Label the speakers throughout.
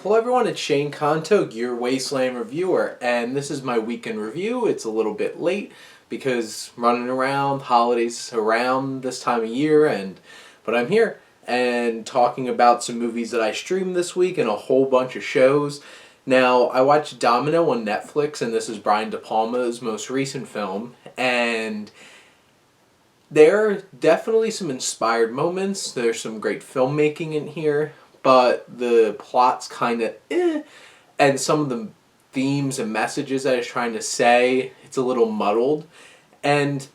Speaker 1: Hello everyone, it's Shane Conto, your Wasteland Reviewer, and this is my weekend review. It's a little bit late because running around, holidays around this time of year, but I'm here and talking about some movies that I streamed this week and a whole bunch of shows. Now, I watched Domino on Netflix, and this is Brian De Palma's most recent film, and there are definitely some inspired moments. There's some great filmmaking in here, but the plot's kind of and some of the themes and messages that it's trying to say, it's a little muddled. And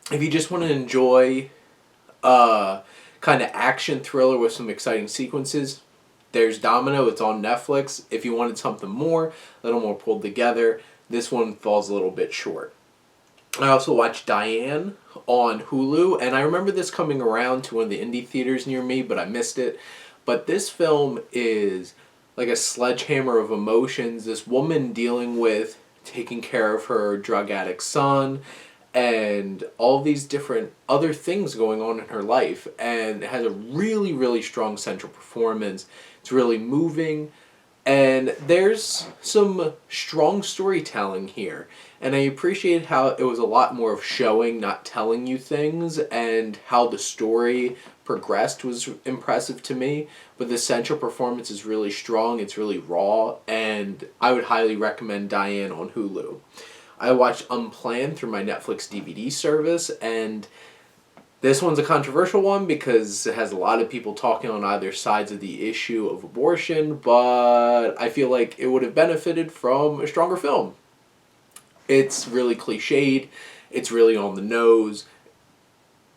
Speaker 1: if you just want to enjoy a kind of action thriller with some exciting sequences, there's Domino. It's on Netflix. If you wanted something more, a little more pulled together, this one falls a little bit short. I also watched Diane on Hulu, and I remember this coming around to one of the indie theaters near me, but I missed it. But this film is like a sledgehammer of emotions. This woman dealing with taking care of her drug addict son and all these different other things going on in her life. And it has a really, really strong central performance. It's really moving. And there's some strong storytelling here. And I appreciate how it was a lot more of showing, not telling you things, and how the story progressed was impressive to me. But the central performance is really strong, it's really raw, and I would highly recommend Diane on Hulu. I watched Unplanned through my Netflix DVD service, and this one's a controversial one because it has a lot of people talking on either sides of the issue of abortion, but I feel like it would have benefited from a stronger film. It's really cliched, it's really on the nose,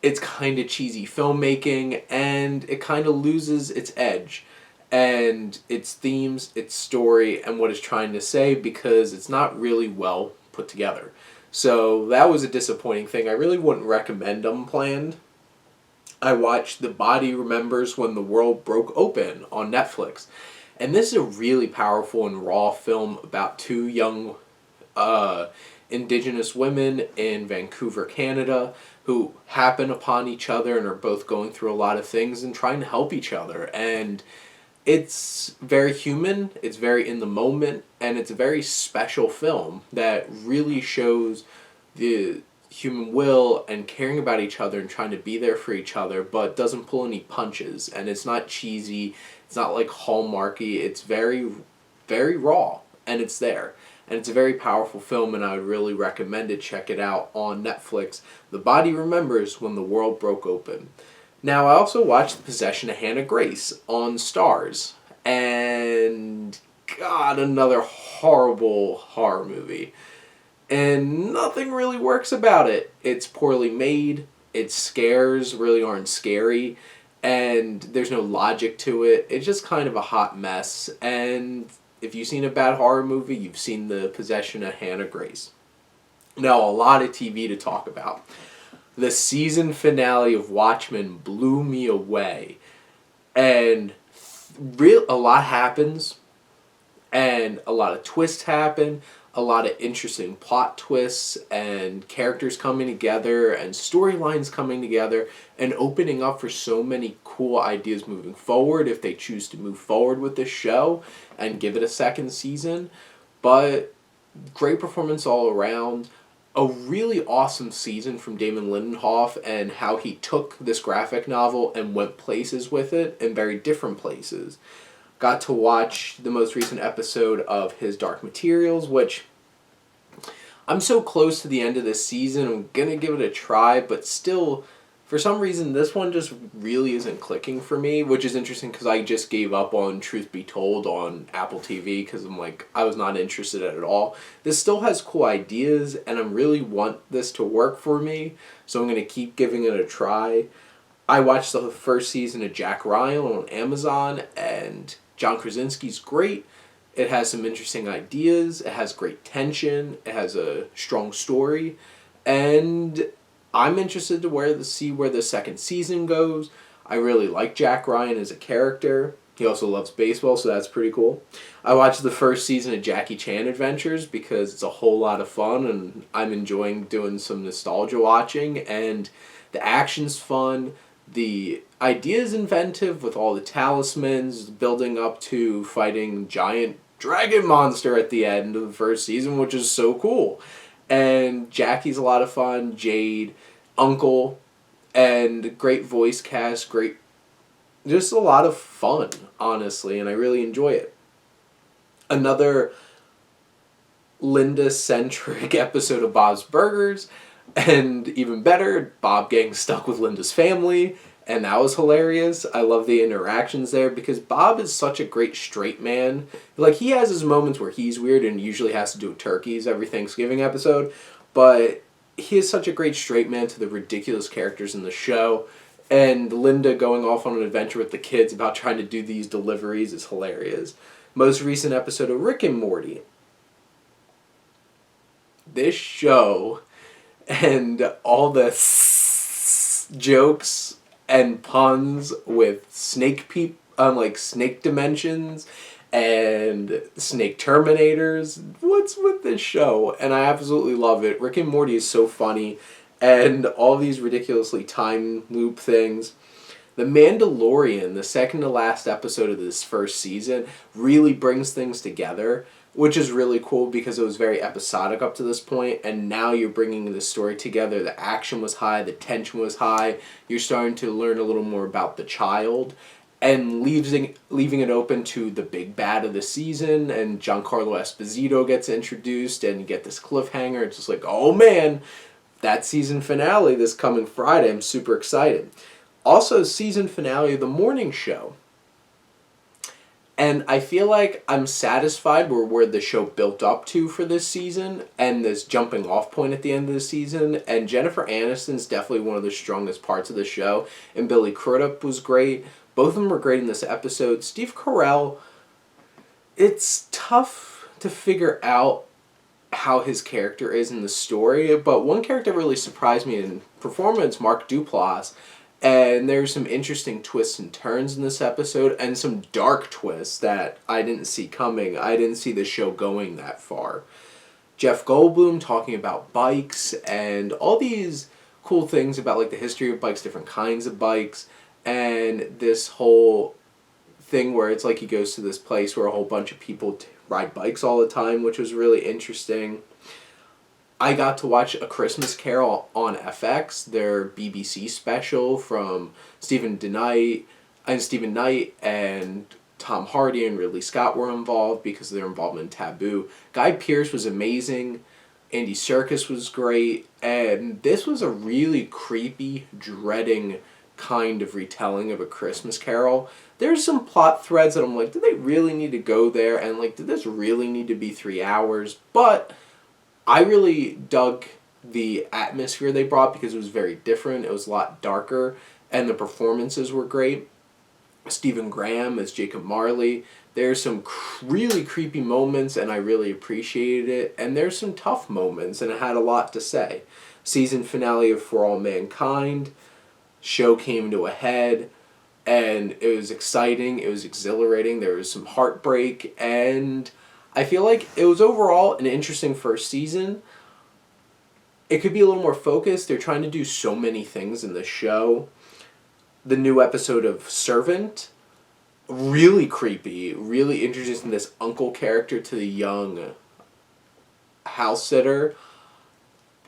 Speaker 1: it's kind of cheesy filmmaking, and it kind of loses its edge and its themes, its story, and what it's trying to say because it's not really well put together. So that was a disappointing thing. I really wouldn't recommend Unplanned. I watched The Body Remembers When the World Broke Open on Netflix. And this is a really powerful and raw film about two young Indigenous women in Vancouver, Canada, who happen upon each other and are both going through a lot of things and trying to help each other. And it's very human, it's very in the moment, and it's a very special film that really shows the human will and caring about each other and trying to be there for each other, but doesn't pull any punches. And it's not cheesy, it's not like Hallmarky, it's very, very raw, and it's there. And it's a very powerful film, and I would really recommend it. Check it out on Netflix. The Body Remembers When the World Broke Open. Now, I also watched The Possession of Hannah Grace on Starz. And, God, another horrible horror movie. And nothing really works about it. It's poorly made. Its scares really aren't scary. And there's no logic to it. It's just kind of a hot mess. And if you've seen a bad horror movie, you've seen The Possession of Hannah Grace. Now, a lot of TV to talk about. The season finale of Watchmen blew me away. And a lot happens. And a lot of twists happen. A lot of interesting plot twists and characters coming together and storylines coming together and opening up for so many cool ideas moving forward if they choose to move forward with this show and give it a second season. But great performance all around. A really awesome season from Damon Lindelof and how he took this graphic novel and went places with it, and very different places. Got to watch the most recent episode of his Dark Materials, which I'm so close to the end of this season. I'm going to give it a try, but still, for some reason, this one just really isn't clicking for me, which is interesting because I just gave up on Truth Be Told on Apple TV because I was not interested at all. This still has cool ideas, and I really want this to work for me, so I'm going to keep giving it a try. I watched the first season of Jack Ryan on Amazon, and John Krasinski's great. It has some interesting ideas. It has great tension. It has a strong story. And I'm interested to see where the second season goes. I really like Jack Ryan as a character. He also loves baseball, so that's pretty cool. I watched the first season of Jackie Chan Adventures because it's a whole lot of fun, and I'm enjoying doing some nostalgia watching. And the action's fun. I idea is inventive with all the talismans building up to fighting giant dragon monster at the end of the first season, which is so cool. And Jackie's a lot of fun, Jade, Uncle, and great voice cast, great, just a lot of fun, honestly, and I really enjoy it. Another Linda-centric episode of Bob's Burgers, and even better, Bob getting stuck with Linda's family, and that was hilarious. I love the interactions there, because Bob is such a great straight man. Like, he has his moments where he's weird and usually has to do with turkeys every Thanksgiving episode, but he is such a great straight man to the ridiculous characters in the show, and Linda going off on an adventure with the kids about trying to do these deliveries is hilarious. Most recent episode of Rick and Morty. This show and all the jokes and puns with snake dimensions and snake terminators. What's with this show? And I absolutely love it. Rick and Morty is so funny, and all these ridiculously time loop things. The Mandalorian, the second to last episode of this first season, really brings things together, which is really cool because it was very episodic up to this point, and now you're bringing the story together. The action was high, the tension was high, you're starting to learn a little more about the child, and leaving it open to the big bad of the season, and Giancarlo Esposito gets introduced, and you get this cliffhanger. It's just like, oh man, that season finale this coming Friday. I'm super excited. Also, season finale of The Morning Show. And I feel like I'm satisfied where the show built up to for this season, and this jumping off point at the end of the season. And Jennifer Aniston's definitely one of the strongest parts of the show, and Billy Crudup was great. Both of them were great in this episode. Steve Carell, it's tough to figure out how his character is in the story, but one character really surprised me in performance, Mark Duplass. And there's some interesting twists and turns in this episode, and some dark twists that I didn't see coming. I didn't see the show going that far. Jeff Goldblum talking about bikes and all these cool things about like the history of bikes, different kinds of bikes, and this whole thing where it's like he goes to this place where a whole bunch of people ride bikes all the time, which was really interesting. I got to watch A Christmas Carol on FX, their BBC special from Stephen Knight and Tom Hardy and Ridley Scott were involved because of their involvement in Taboo. Guy Pearce was amazing. Andy Serkis was great. And this was a really creepy, dreading kind of retelling of A Christmas Carol. There's some plot threads that I'm like, did they really need to go there? And like, did this really need to be 3 hours? But I really dug the atmosphere they brought because it was very different. It was a lot darker, and the performances were great. Stephen Graham as Jacob Marley. There's some really creepy moments, and I really appreciated it. And there's some tough moments, and it had a lot to say. Season finale of For All Mankind. Show came to a head, and it was exciting. It was exhilarating. There was some heartbreak, and I feel like it was overall an interesting first season. It could be a little more focused. They're trying to do so many things in the show. The new episode of Servant, really creepy, really introducing this uncle character to the young house sitter.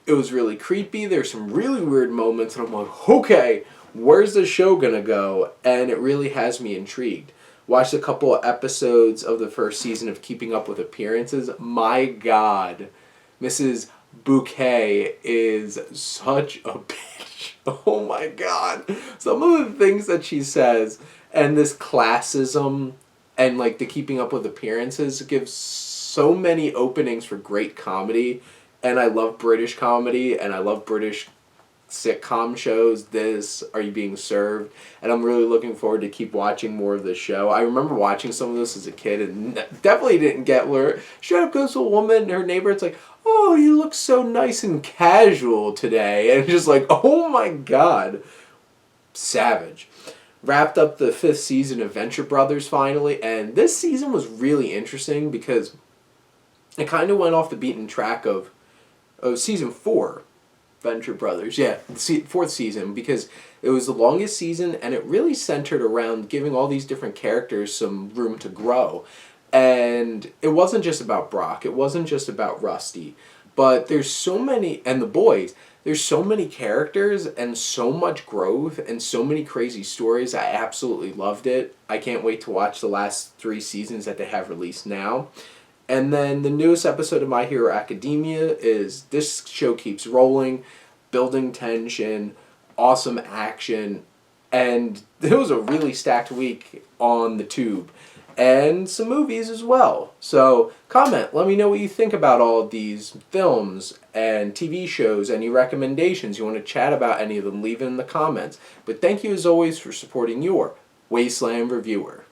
Speaker 1: It was really creepy. There's some really weird moments, and I'm like, okay, where's the show gonna go? And it really has me intrigued. Watched a couple of episodes of the first season of Keeping Up with Appearances. My God, Mrs. Bouquet is such a bitch. Oh my God. Some of the things that she says, and this classism, and like the Keeping Up with Appearances gives so many openings for great comedy. And I love British comedy, and I love British sitcom shows. This, Are You Being Served? And I'm really looking forward to keep watching more of this show. I remember watching some of this as a kid and definitely didn't get where straight up goes to a woman and her neighbor, it's like, oh, you look so nice and casual today. And just like, oh my God. Savage. Wrapped up the 5th season of Venture Brothers finally, and this season was really interesting because it kind of went off the beaten track of season 4. Venture Brothers, yeah, fourth season, because it was the longest season and it really centered around giving all these different characters some room to grow. And it wasn't just about Brock, it wasn't just about Rusty, but there's so many, and the boys, there's so many characters and so much growth and so many crazy stories. I absolutely loved it. I can't wait to watch the last 3 seasons that they have released now. And then the newest episode of My Hero Academia is this show keeps rolling, building tension, awesome action, and it was a really stacked week on the tube. And some movies as well. So comment, let me know what you think about all of these films and TV shows, any recommendations. You want to chat about any of them, leave it in the comments. But thank you as always for supporting your Wasteland Reviewer.